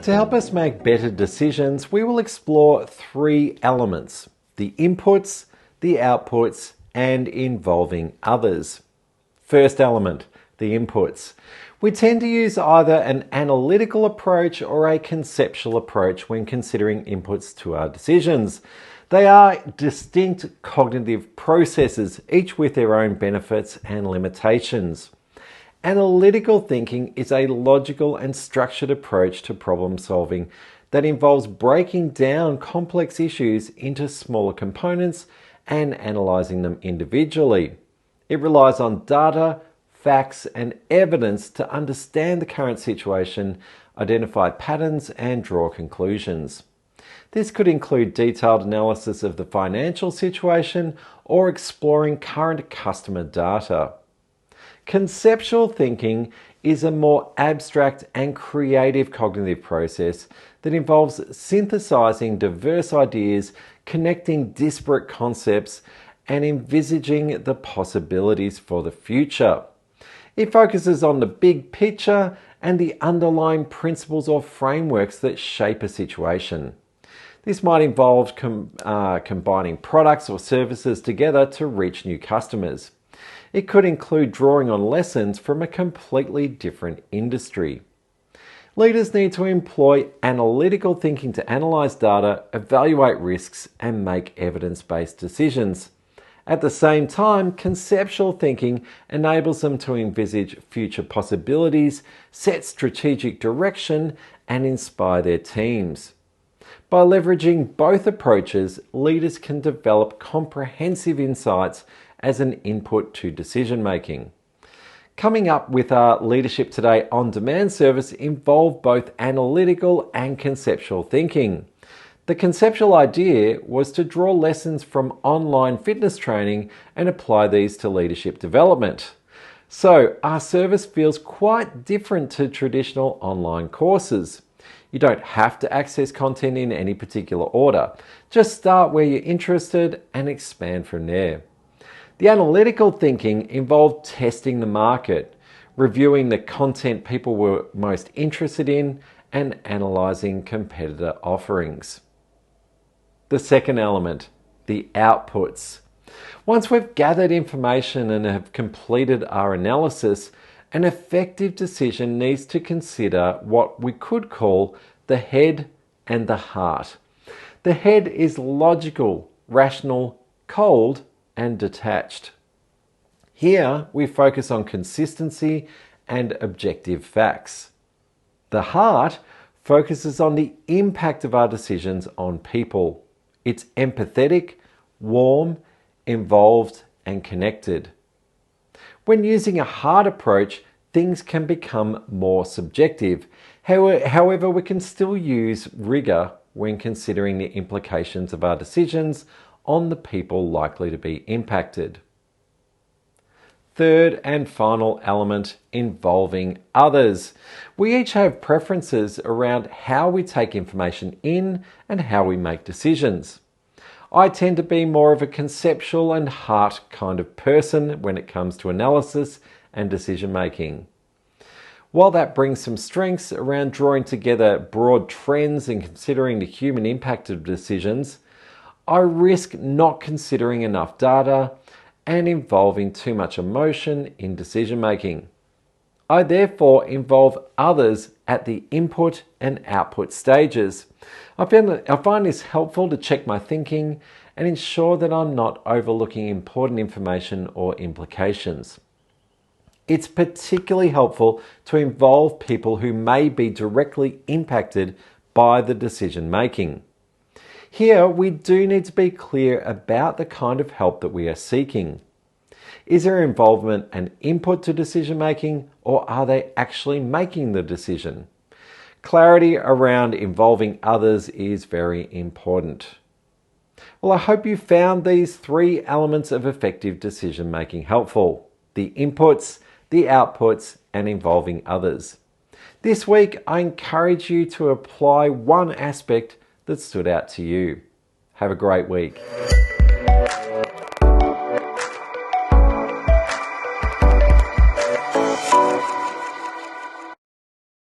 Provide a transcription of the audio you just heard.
To help us make better decisions, we will explore three elements: the inputs, the outputs, and involving others. First element, the inputs. We tend to use either an analytical approach or a conceptual approach when considering inputs to our decisions. They are distinct cognitive processes, each with their own benefits and limitations. Analytical thinking is a logical and structured approach to problem solving that involves breaking down complex issues into smaller components and analysing them individually. It relies on data, facts, and evidence to understand the current situation, identify patterns, and draw conclusions. This could include detailed analysis of the financial situation or exploring current customer data. Conceptual thinking is a more abstract and creative cognitive process that involves synthesizing diverse ideas, connecting disparate concepts, and envisaging the possibilities for the future. It focuses on the big picture and the underlying principles or frameworks that shape a situation. This might involve combining products or services together to reach new customers. It could include drawing on lessons from a completely different industry. Leaders need to employ analytical thinking to analyze data, evaluate risks, and make evidence-based decisions. At the same time, conceptual thinking enables them to envisage future possibilities, set strategic direction, and inspire their teams. By leveraging both approaches, leaders can develop comprehensive insights as an input to decision making. Coming up with our Leadership Today on-demand service involved both analytical and conceptual thinking. The conceptual idea was to draw lessons from online fitness training and apply these to leadership development. So our service feels quite different to traditional online courses. You don't have to access content in any particular order. Just start where you're interested and expand from there. The analytical thinking involved testing the market, reviewing the content people were most interested in, and analysing competitor offerings. The second element, the outputs. Once we've gathered information and have completed our analysis, an effective decision needs to consider what we could call the head and the heart. The head is logical, rational, cold, and detached. Here we focus on consistency and objective facts. The heart focuses on the impact of our decisions on people. It's empathetic, warm, involved, and connected. When using a heart approach, things can become more subjective. However, we can still use rigor when considering the implications of our decisions on the people likely to be impacted. Third and final element, involving others. We each have preferences around how we take information in and how we make decisions. I tend to be more of a conceptual and heart kind of person when it comes to analysis and decision making. While that brings some strengths around drawing together broad trends and considering the human impact of decisions, I risk not considering enough data and involving too much emotion in decision making. I therefore involve others at the input and output stages. I find this helpful to check my thinking and ensure that I'm not overlooking important information or implications. It's particularly helpful to involve people who may be directly impacted by the decision making. Here, we do need to be clear about the kind of help that we are seeking. Is their involvement an input to decision making, or are they actually making the decision? Clarity around involving others is very important. Well, I hope you found these three elements of effective decision making helpful: the inputs, the outputs, and involving others. This week, I encourage you to apply one aspect that stood out to you. Have a great week.